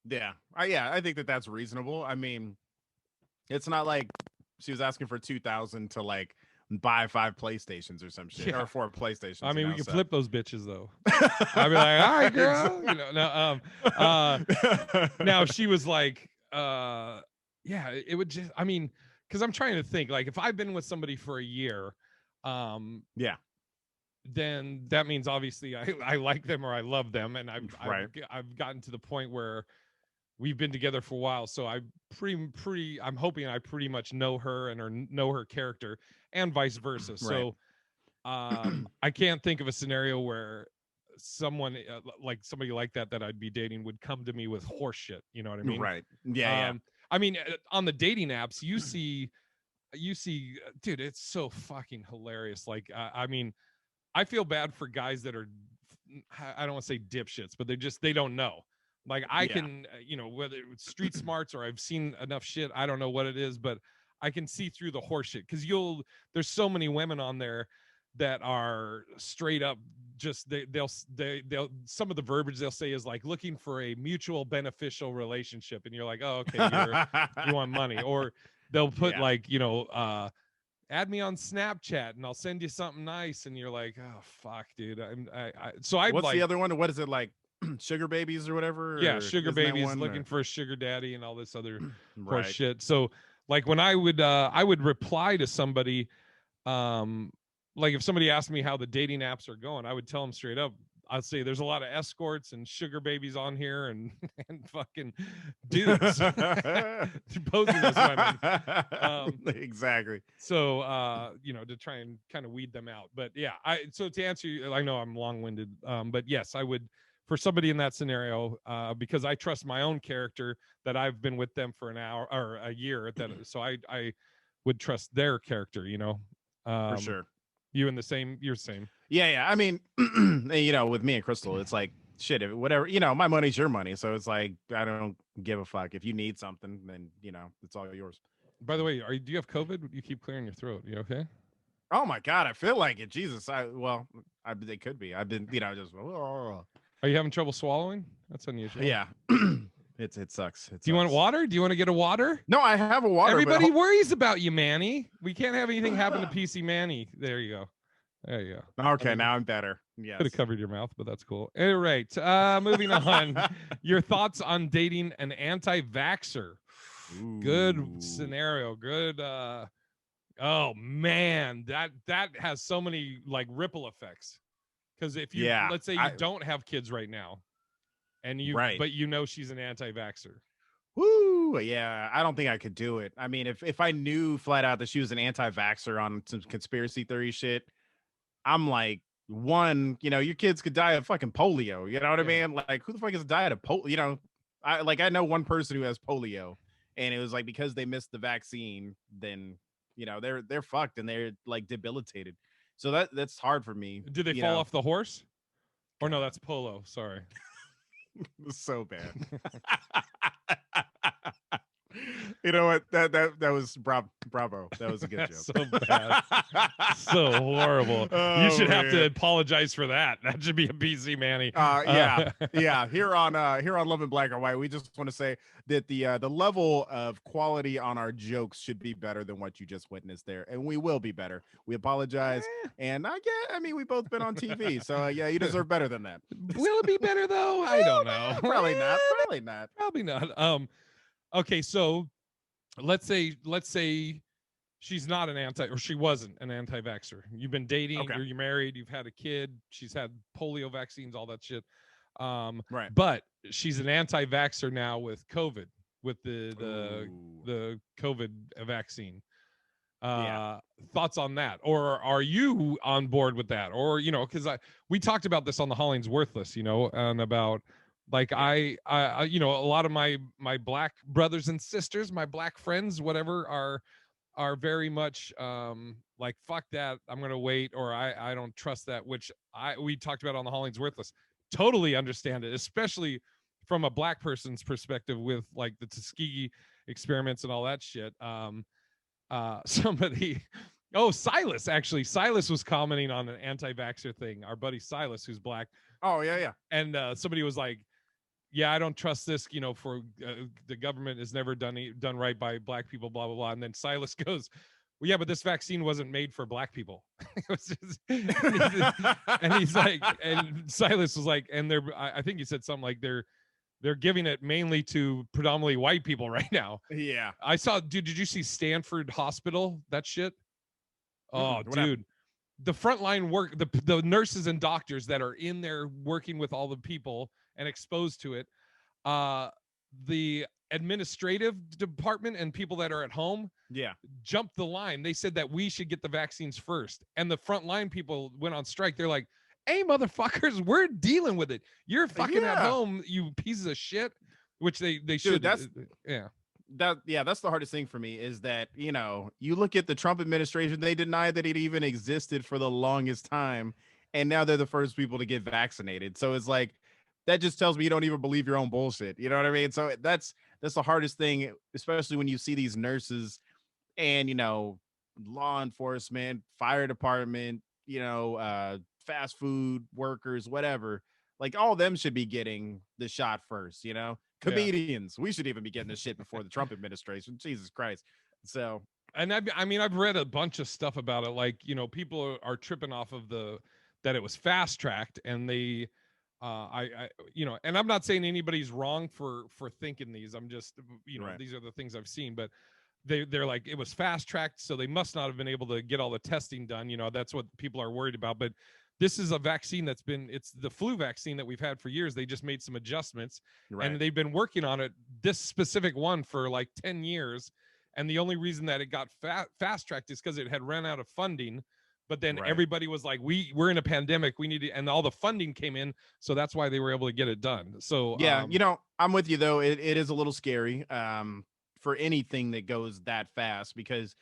Yeah. I think that's reasonable. I mean, it's not like she was asking for 2,000 to like buy 5 PlayStations or some shit, or 4 PlayStations. I mean, we could flip those bitches though. I'd be like, all right, girl. Now she was like, yeah, it would just, I mean, because I'm trying to think, like, if I've been with somebody for a year, yeah, then that means obviously I like them or I love them, and I've gotten to the point where we've been together for a while, so I'm hoping I pretty much know her and or know her character, and vice versa. So I can't think of a scenario where someone like somebody like that I'd be dating would come to me with horse shit. You know what I mean? Right. Yeah. I mean, on the dating apps, you see, dude, it's so fucking hilarious. Like, I mean, I feel bad for guys that are, I don't want to say dipshits, but they don't know. Like I can, whether it's street smarts or I've seen enough shit, I don't know what it is, but I can see through the horse shit. Cause there's so many women on there that are straight up just, they'll some of the verbiage they'll say is like looking for a mutual beneficial relationship. And you're like, oh, okay, you want money. Or they'll put like, add me on Snapchat and I'll send you something nice. And you're like, oh fuck, dude. What's the other one? What is it like? sugar babies or Yeah, whatever. Or sugar isn't that babies one? looking Or for a sugar daddy and all this other horse right. shit. So like when I would reply to somebody, um like if somebody asked me how the dating apps are going, I would tell them straight up. I'd say there's a lot of escorts and sugar babies on here, and and fucking dudes posing as women. Exactly. So to try and kind of weed them out. But yeah, so to answer you, I know I'm long-winded, but yes, I would, for somebody in that scenario, because I trust my own character, that I've been with them for an hour or a year, that so I would trust their character, For um sure. you in the same, you're same. Yeah, yeah. I mean, with me and Crystal, it's like shit. Whatever, my money's your money, so it's like I don't give a fuck. If you need something, then it's all yours. By the way, do you have COVID? You keep clearing your throat. You okay? Oh my god, I feel like it. Jesus, they could be. I've been, just. Are you having trouble swallowing? That's unusual. Yeah, it sucks. It Do you want sucks. water? Do you want to get a water? No, I have a water. Everybody worries about you, Manny. We can't have anything happen to PC Manny. There you go. There you go. Okay, now I'm better. Yes. Could have covered your mouth, but that's cool. All right. Moving on. Your thoughts on dating an anti-vaxxer. Good scenario. Good. Oh man, that has so many like ripple effects. Because if you, let's say you don't have kids right now, and but she's an anti-vaxxer. Woo! Yeah, I don't think I could do it. I mean, if I knew flat out that she was an anti-vaxxer on some conspiracy theory shit, I'm like, one, your kids could die of fucking polio. You know what I mean? Like, who the fuck has died of polio? I know one person who has polio, and it was like because they missed the vaccine, then they're fucked and they're like debilitated. So that's hard for me. Did they fall off the horse? Or no, that's polo. Sorry. So bad. You know what? That was bravo. That was a good joke. So bad. So horrible. You should have to apologize for that. That should be a BC Manny. Yeah. Here on Love and Black or White, we just want to say that the level of quality on our jokes should be better than what you just witnessed there, and we will be better. We apologize, and we both been on TV, so yeah, you deserve better than that. Will it be better though? I don't know. Probably not. Probably not. Probably not. Okay, so let's say she's not or she wasn't an anti-vaxxer. You've been dating, you're married, you've had a kid, she's had polio vaccines, all that shit. Right. But she's an anti-vaxxer now with COVID, with the COVID vaccine. Thoughts on that? Or are you on board with that? Or, because we talked about this on the Hollings Worthless, and about like I a lot of my black brothers and sisters, my black friends, whatever, are very much like fuck that, I'm gonna wait, or I don't trust that, which we talked about on the Hollings Worthless. Totally understand it, especially from a black person's perspective with like the Tuskegee experiments and all that shit. Somebody Silas was commenting on an anti-vaxxer thing, our buddy Silas, who's black. And somebody was like, yeah, I don't trust this, for the government has never done right by black people, blah blah blah. And then Silas goes, well, yeah, but this vaccine wasn't made for black people. And he's like, and Silas was like, and I think he said something like they're giving it mainly to predominantly white people right now. Yeah. I saw, dude, did you see Stanford Hospital? That shit? Oh, dude. The frontline work, the nurses and doctors that are in there working with all the people and exposed to it, the administrative department and people that are at home jumped the line. They said that we should get the vaccines first. And the frontline people went on strike. They're like, hey, motherfuckers, we're dealing with it. You're fucking at home, you pieces of shit. Which they should. That's the hardest thing for me is that, you look at the Trump administration, they denied that it even existed for the longest time. And now they're the first people to get vaccinated. So it's like, that just tells me you don't even believe your own bullshit. You know what I mean? So that's the hardest thing, especially when you see these nurses and, law enforcement, fire department, fast food workers, whatever. Like all of them should be getting the shot first, comedians. We should even be getting this shit before the Trump administration. Jesus Christ. So, and I've read a bunch of stuff about it. Like, people are tripping off of that it was fast tracked, and they and I'm not saying anybody's wrong for thinking these. I'm just, Right. these are the things I've seen, but they're like, it was fast tracked, so they must not have been able to get all the testing done. That's what people are worried about. But this is a vaccine it's the flu vaccine that we've had for years. They just made some adjustments, Right. and they've been working on it, this specific one, for like 10 years. And the only reason that it got fast tracked is because it had run out of funding. But then Right. everybody was like, we're in a pandemic, we need to, and all the funding came in, so that's why they were able to get it done. So Yeah, I'm with you though. It is a little scary for anything that goes that fast, because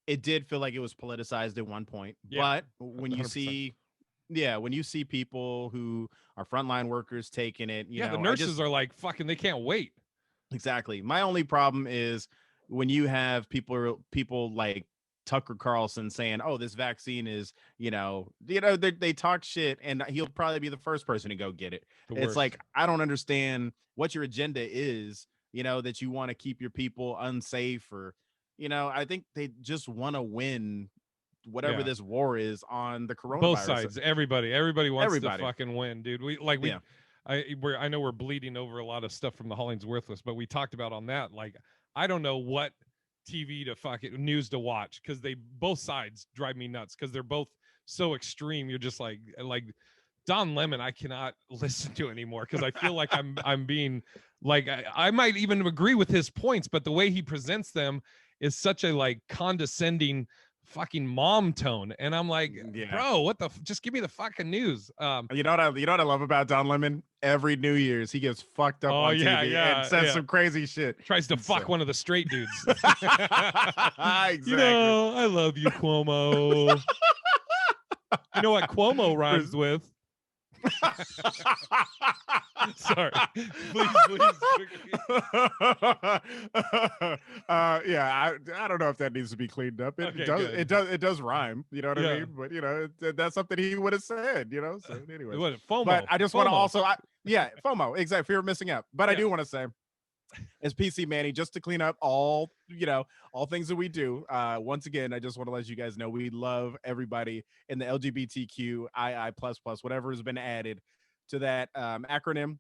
it did feel like it was politicized at one point. Yeah, But when you 100%. see when you see people who are frontline workers taking it, The nurses are like, fucking, they can't wait. Exactly. My only problem is when you have people like Tucker Carlson saying, "Oh, this vaccine is, they talk shit, and he'll probably be the first person to go get it." The It's worst. like, I don't understand what your agenda is. That you want to keep your people unsafe, or, I think they just want to win whatever Yeah, this war is on the both coronavirus. sides, everybody wants to Everybody. fucking win, dude. Yeah. I know we're bleeding over a lot of stuff from the Hollings Worthless, but we talked about on that, like, I don't know what TV to fucking news to watch, because they both sides drive me nuts, because they're both so extreme. You're just like Don Lemon, I cannot listen to anymore, because I feel like I'm being like, I might even agree with his points, but the way he presents them is such a like condescending fucking mom tone, and I'm like, Yeah. bro, what the just give me the fucking news. You know what I love about Don Lemon? Every New Year's he gets fucked up on TV and says some crazy shit. Tries to fuck one of the straight dudes. Exactly. I love you, Cuomo. You know what Cuomo rhymes with? Sorry. Please. Yeah, I don't know if that needs to be cleaned up. It does rhyme, you know what I mean? But that's something he would have said, So anyway. FOMO. But I just want to also FOMO, exactly, fear of missing out. But I do want to say, as PC Manny, just to clean up all things that we do. Once again, I just want to let you guys know we love everybody in the LGBTQII++, whatever has been added to that acronym.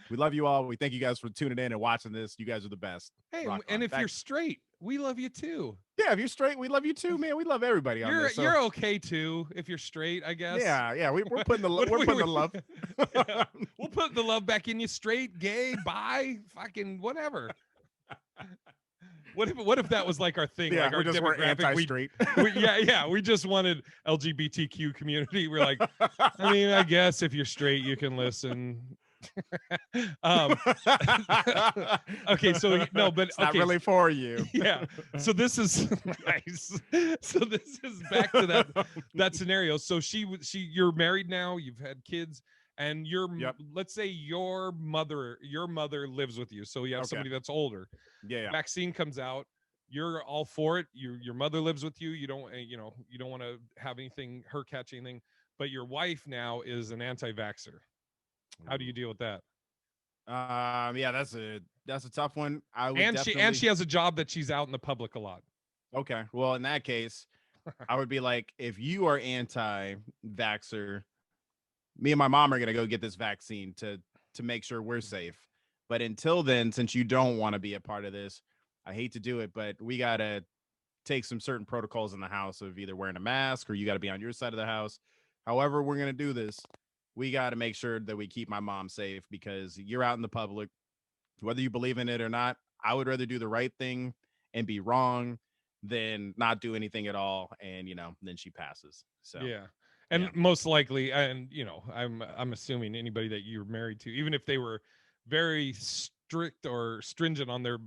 We love you all. We thank you guys for tuning in and watching this. You guys are the best. Hey, and if you're straight, we love you too. Yeah, if you're straight, we love you too, man. We love everybody on this. You're okay too if you're straight, I guess. Yeah. We're putting the we're putting the love. Yeah. We'll put the love back in you. Straight, gay, bi, fucking whatever. What if that was like our thing? Yeah, like our we're anti-straight. We just wanted LGBTQ community. We're like, I mean, I guess if you're straight, you can listen. Okay, so no, but it's not really for you. Yeah, so this is nice. So this is back to that scenario. So you're married now, you've had kids, and let's say your mother lives with you, so you have somebody that's older. Vaccine comes out, you're all for it. Your mother lives with you, you don't want to have anything, her catch anything, but your wife now is an anti-vaxxer. How do you deal with that? That's a tough one. And she has a job that she's out in the public a lot. Okay, well, in that case, I would be like, if you are anti-vaxxer, me and my mom are gonna go get this vaccine to make sure we're safe. But until then, since you don't want to be a part of this, I hate to do it, but we gotta take some certain protocols in the house of either wearing a mask, or you got to be on your side of the house. However, we're gonna do this. We got to make sure that we keep my mom safe, because you're out in the public, whether you believe in it or not. I would rather do the right thing and be wrong than not do anything at all. And, then she passes. So, yeah. And most likely, and, I'm assuming anybody that you're married to, even if they were very strict or stringent on their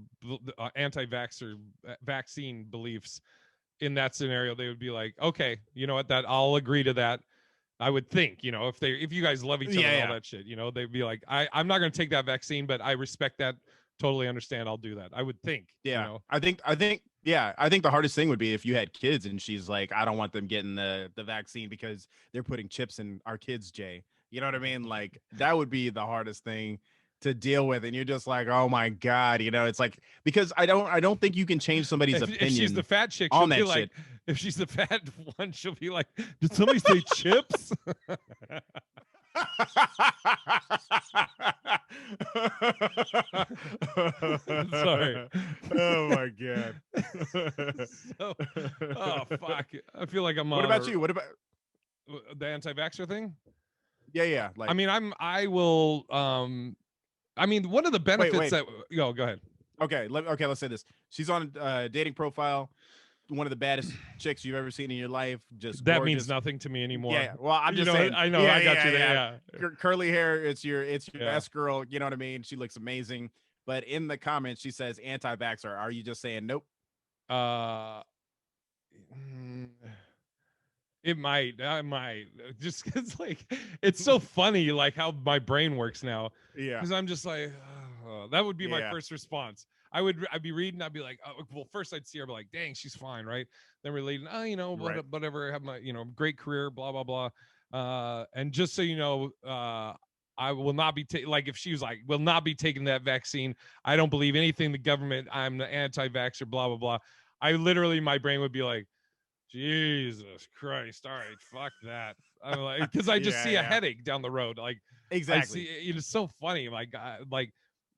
anti-vaxxer vaccine beliefs, in that scenario, they would be like, okay, you know what, that I'll agree to that. I would think, if you guys love each other and all that shit, they'd be like, I'm not going to take that vaccine, but I respect that. Totally understand. I'll do that. I would think. Yeah. I think the hardest thing would be if you had kids and she's like, I don't want them getting the vaccine because they're putting chips in our kids, Jay. You know what I mean? Like, that would be the hardest thing to deal with, and you're just like, oh my god, it's like, because I don't think you can change somebody's opinion. If she's the fat chick, she'll be like, if she's the fat one, she'll be like, did somebody say chips? Sorry. Oh my god. So, oh fuck. I feel like I'm What on about you? What about the anti-vaxxer thing. yeah, I like mean, I will. I mean, one of the wait, benefits wait. that go ahead. Okay, let's say this. She's on a dating profile, one of the baddest chicks you've ever seen in your life, just That means gorgeous. nothing to me anymore. Yeah, well, I'm You just know, saying. I know, Yeah, I got yeah, you there. yeah. Yeah, Curly hair. It's your yeah. S girl. You know what I mean? She looks amazing. But in the comments, she says anti-vaxxer. Are you just saying nope? Uh, mm, it might. I might. Just because, like, it's so funny, like how my brain works now. Yeah, Because I'm just like, oh, that would be my yeah, first response. I'd be reading. I'd be like, oh, well, first I'd see her, be like, dang, she's fine, right? Then relating, oh, you know, right. whatever. Have my, you know, great career, blah blah blah. And just so you know, I will not be like if she was like, will not be taking that vaccine. I don't believe anything the government. I'm the anti-vaxxer, blah blah blah. I literally, my brain would be like, Jesus Christ. All right, fuck that. I'm like, because I just Yeah, see a yeah. headache down the road. Like I see Exactly. it's so funny. Like,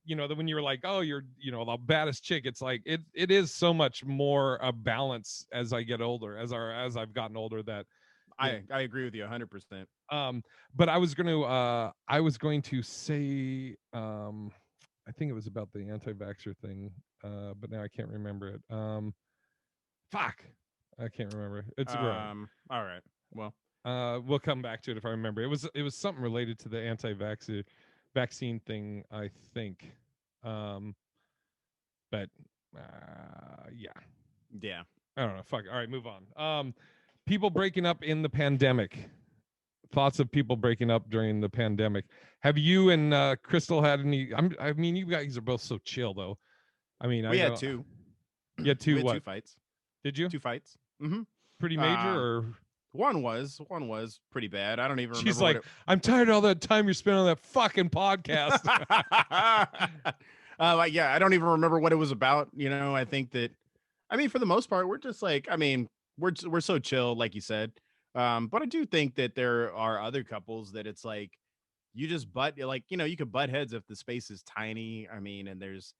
you know, that when you're like, oh, you're, you know, the baddest chick, it's like it is so much more a balance as I get older, as I've gotten older that, you know, I agree with you 100%. but I was going to say I think it was about the anti-vaxxer thing, but now I can't remember it. Fuck. I can't remember. It's right. All right. Well, We'll come back to it if I remember. It was something related to the vaccine thing, I think. Um, but yeah, yeah. I don't know. Fuck. All right, move on. People breaking up in the pandemic. Thoughts of people breaking up during the pandemic. Have you and Crystal had any? I mean, you guys are both so chill, though. I mean, I We had know. two. You had We two had two what? fights. Did you? Two fights. Pretty major Um, or? one was pretty bad. I don't even She's remember what like, it. I'm tired of all that time you're spending on that fucking podcast. Like, yeah, I don't even remember what it was about. You know, I think that, I mean, for the most part, we're just like, I mean, we're so chill, like you said. But I do think that there are other couples that it's like you just butt like you know you could butt heads if the space is tiny. I mean, and there's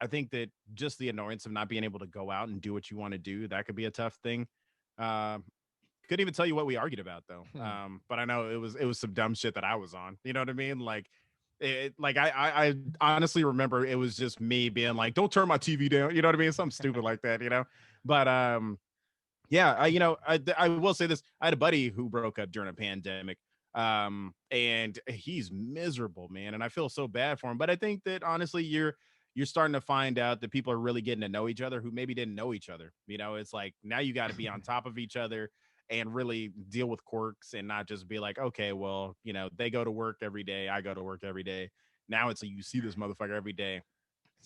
I think that just the annoyance of not being able to go out and do what you want to do, that could be a tough thing. Um, couldn't even tell you what we argued about though. Hmm. But I know it was some dumb shit that I was on. You know what I mean? Like like I honestly remember it was just me being like, "Don't turn my TV down." You know what I mean? Something stupid like that. You know. But yeah, I will say this: I had a buddy who broke up during a pandemic, and he's miserable, man, and I feel so bad for him. But I think that honestly, you're starting to find out that people are really getting to know each other who maybe didn't know each other. You know, it's like now you got to be on top of each other and really deal with quirks and not just be like, okay, well, you know, they go to work every day, I go to work every day. Now it's like you see this motherfucker every day.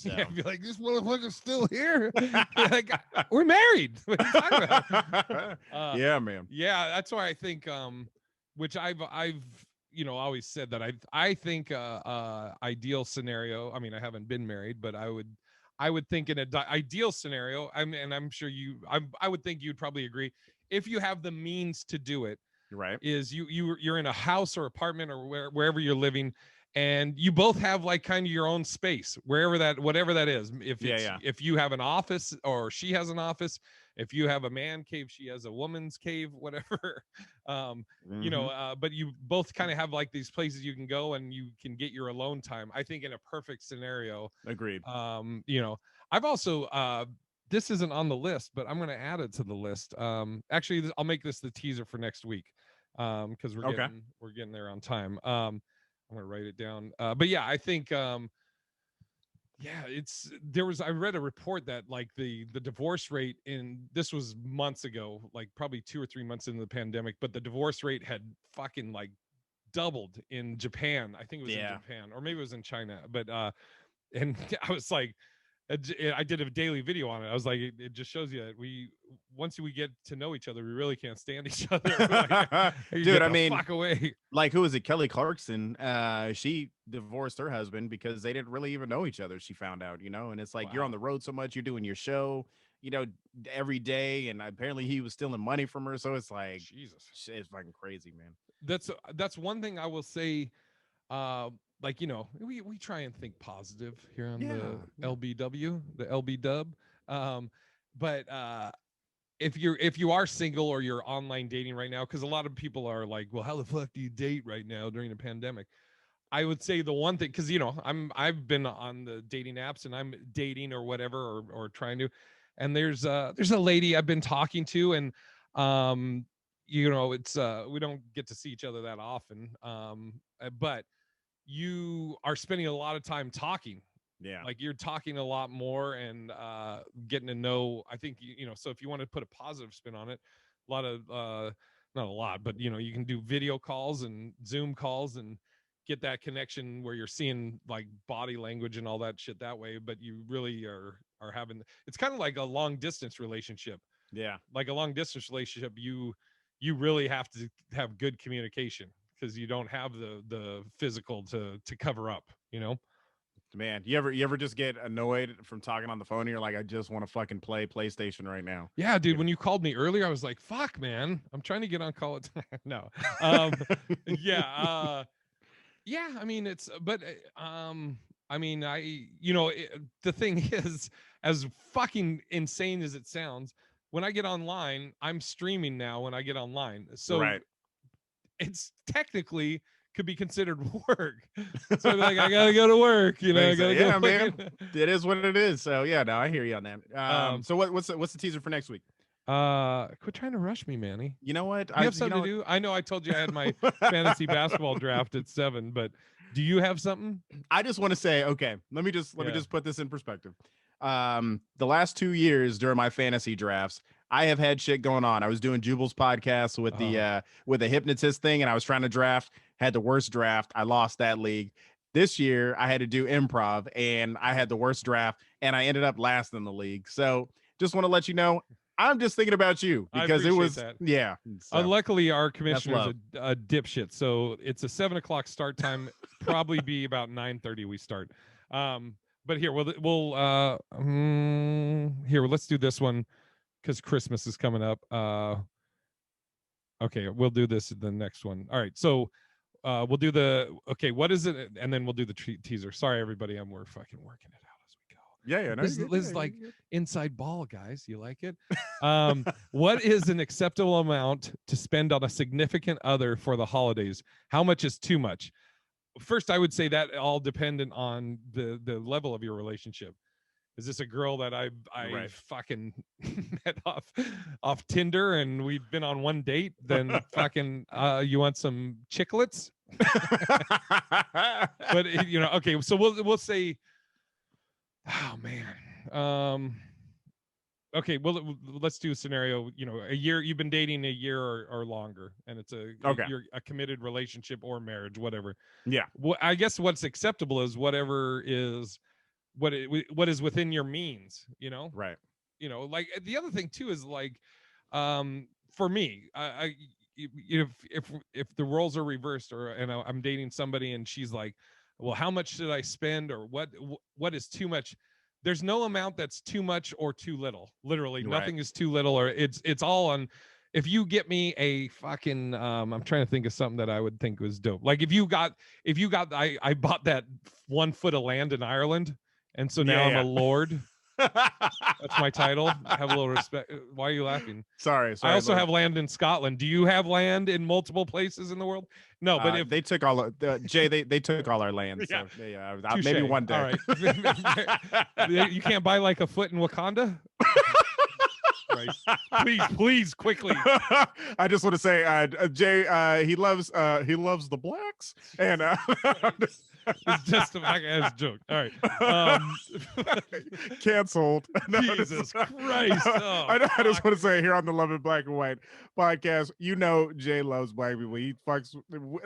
Yeah, So be like, this motherfucker's still here. Like, we're married. What are you talking about? yeah, man. Yeah, that's why I think, which I've you know always said that I think ideal scenario. I mean, I haven't been married, but I would think in a ideal scenario. And I'm sure I would think you'd probably agree if you have the means to do it You're right. is you're in a house or apartment or wherever you're living, and you both have like kind of your own space wherever that whatever that is. If Yeah, it's yeah. if you have an office or she has an office, if you have a man cave, she has a woman's cave, whatever. You know, Mhm. but you both kind of have like these places you can go and you can get your alone time. I think in a perfect scenario, Agreed. you know, I've also this isn't on the list, but I'm going to add it to the list. Actually, I'll make this the teaser for next week, because Okay. we're getting there on time. I'm going to write it down. But yeah, I think yeah, I read a report that like the divorce rate in this was months ago, like probably 2 or 3 months into the pandemic, but the divorce rate had fucking like doubled in Japan. I think it was in Yeah. Japan or maybe it was in China, but and I was like, I did a daily video on it. I was like, it just shows you that once we get to know each other, we really can't stand each other. Like, you Dude, get I the mean, fuck away. like who is it? Kelly Clarkson. She divorced her husband because they didn't really even know each other. She found out, you know, and it's like you're on Wow. the road so much, you're doing your show, you know, every day, and apparently he was stealing money from her. So it's like Jesus. it's fucking crazy, man. that's one thing I will say. Like, we try and think positive here on Yeah. the LBW, the LB Dub. But if you are single or you're online dating right now, because a lot of people are like, well, how the fuck do you date right now during a pandemic? I would say the one thing, because I've been on the dating apps and I'm dating or whatever, or trying to, and there's a lady I've been talking to, and it's we don't get to see each other that often, but you are spending a lot of time talking. Yeah. Like, you're talking a lot more and getting to know, I think, so if you want to put a positive spin on it, a lot of not a lot, but you can do video calls and Zoom calls and get that connection where you're seeing like body language and all that shit that way, but you really are having, it's kind of like a long distance relationship. Yeah. Like a long distance relationship, you really have to have good communication, because you don't have the physical to cover up, Man, you ever just get annoyed from talking on the phone and you're like, I just want to fucking play PlayStation right now. Yeah, dude, when you called me earlier, I was like, fuck, man, I'm trying to get on call. No. um yeah, yeah, I mean, it's but I mean, the thing is, as fucking insane as it sounds, when I get online, I'm streaming now when I get online, so Right. it's technically could be considered work. So I'm like, I gotta go to work, I gotta go Yeah, man. fucking, It is what it is. So yeah, no, I hear you on that. So what's the teaser for next week? quit trying to rush me, Manny. You know what? Do you have something to do? I know I told you I had my fantasy basketball draft at 7, but do you have something? I just want to say, okay, let me just put this in perspective. The last 2 years during my fantasy drafts, I have had shit going on. I was doing Jubal's podcast with the hypnotist thing, and I was trying to draft, had the worst draft. I lost that league. This year I had to do improv and I had the worst draft and I ended up last in the league. So just want to let you know, I'm just thinking about you I because it appreciate was that. yeah. So Luckily, our that's commissioner's love. a dipshit, so it's a 7 o'clock start time. Probably be about 9:30 we start. But here here, let's do this one because Christmas is coming up. Okay, we'll do this the next one. All right, so we'll do what is it, and then we'll do the teaser. Sorry, everybody, we're fucking working it out as we go. Yeah, no, This is like inside ball, guys. You like it? What is an acceptable amount to spend on a significant other for the holidays? How much is too much? First, I would say that all dependent on the level of your relationship. Is this a girl that I Right. fucking met off Tinder and we've been on one date? Then fucking you want some chiclets? But okay, so we'll say, oh man, okay, well, let's do a scenario. A year, you've been dating a year or longer, and it's Okay. you're a committed relationship or marriage, whatever. Yeah. Well, I guess what's acceptable is whatever is what is within your means. Right. Like, the other thing too is like, for me, if the roles are reversed, and I'm dating somebody and she's like, well, how much should I spend, or what is too much? There's no amount that's too much or too little. Literally, Right. nothing is too little, or it's all on. If you get me a fucking, I'm trying to think of something that I would think was dope. Like, if you got, I bought that 1 foot of land in Ireland, and so now I'm a lord. That's my title. I have a little respect. Why are you laughing? Sorry. I also Lord. have land in Scotland. Do you have land in multiple places in the world? No, but if they took all Jay, they took all our land. Yeah. So yeah, Touche. maybe one day. All right. You can't buy like a foot in Wakanda? Right. Please, quickly. I just want to say, Jay, he loves the blacks, and it's just a ass joke. All right. Canceled. No, Jesus Christ. Oh, I just want to say here on the Love It Black and White podcast, Jay loves black people. He fucks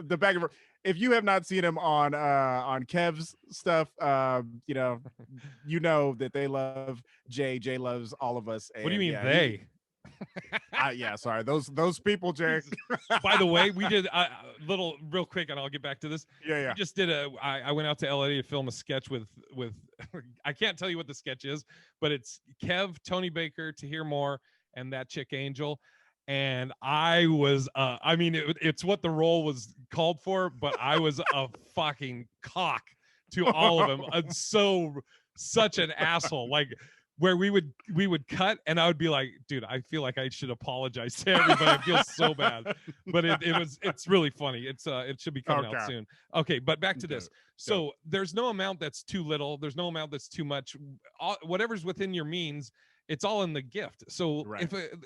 the back of her. If you have not seen him on Kev's stuff, you know that they love Jay. Jay loves all of us. And what do you mean yeah, they? Yeah, sorry, those people, Jay. By the way, we did a little real quick, and I'll get back to this. Yeah. We just did I went out to LA to film a sketch with I can't tell you what the sketch is, but it's Kev, Tony Baker, To Hear More, and that chick Angel. and I was I mean it's what the role was called for, but I was a fucking cock to all of them. Such an asshole. Like where we would cut and I would be like, dude, I feel like I should apologize to everybody. I feel so bad. But it's really funny. It should be coming out soon. Okay, but back to this. So there's no amount that's too little. There's no amount that's too much. Whatever's within your means, it's all in the gift. So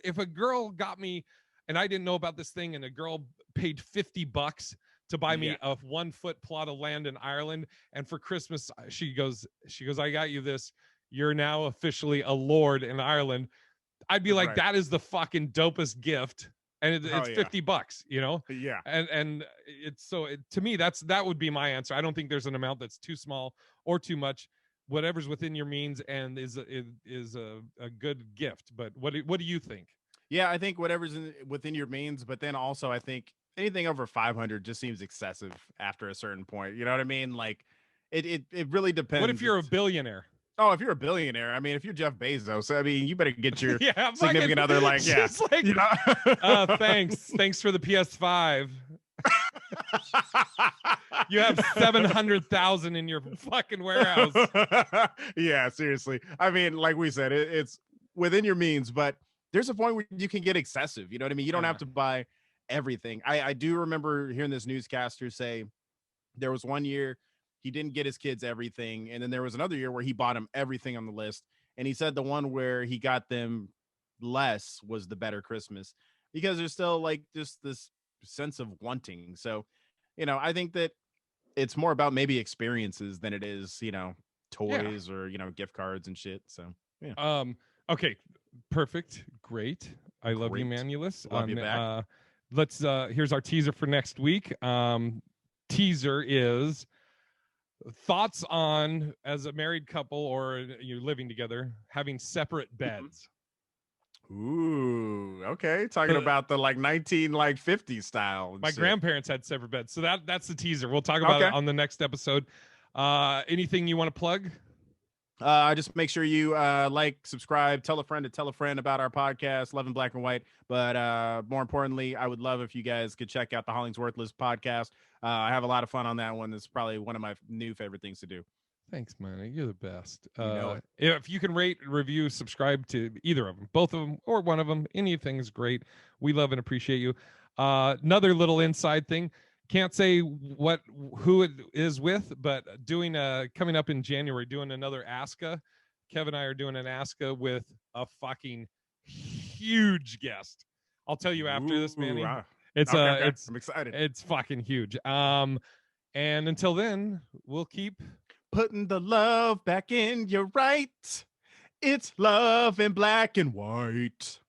if a girl got me and I didn't know about this thing and a girl paid $50 to buy me a 1 foot plot of land in Ireland, and for Christmas she goes, I got you this. You're now officially a lord in Ireland. I'd be like, that is the fucking dopest gift. And it's $50, you know? Yeah. And it's to me, that would be my answer. I don't think there's an amount that's too small or too much. Whatever's within your means and is a good gift. But what do you think? Yeah, I think whatever's within your means, but then also I think anything over 500 just seems excessive after a certain point. You know what I mean? Like it really depends. What if you're a billionaire? Oh, if you're a billionaire, I mean, if you're Jeff Bezos, I mean, you better get your significant other like, like, you know? Thanks for the PS5. You have 700,000 in your fucking warehouse. Yeah, seriously. I mean, like we said, it's within your means, but there's a point where you can get excessive. You know what I mean? You don't have to buy everything. I do remember hearing this newscaster say there was one year he didn't get his kids everything, and then there was another year where he bought them everything on the list, and he said the one where he got them less was the better Christmas because there's still like just this sense of wanting. So, you know, I think that it's more about maybe experiences than it is, you know, toys or, you know, gift cards and shit. So, yeah. Okay, perfect. Great. I love you, Manulus. Love you back. Let's here's our teaser for next week. Teaser is thoughts on, as a married couple or you're living together, having separate beds. Ooh, okay. Talking about the like 1950s style. My grandparents had separate beds. So that's the teaser. We'll talk about it on the next episode. Anything you want to plug? Just make sure you like, subscribe, tell a friend about our podcast, Love in Black and White. But more importantly, I would love if you guys could check out the Hollingsworthless podcast. I have a lot of fun on that one. It's probably one of my new favorite things to do. Thanks, man. You're the best. You know if you can rate, review, subscribe to either of them, both of them, or one of them, anything is great. We love and appreciate you. Another little inside thing. Can't say who it is with, but coming up in January, doing another ASCA. Kevin and I are doing an ASCA with a fucking huge guest. I'll tell you after this, Manny. Wow. I'm excited. It's fucking huge. And until then, we'll keep putting the love back in your right. It's Love in Black and White.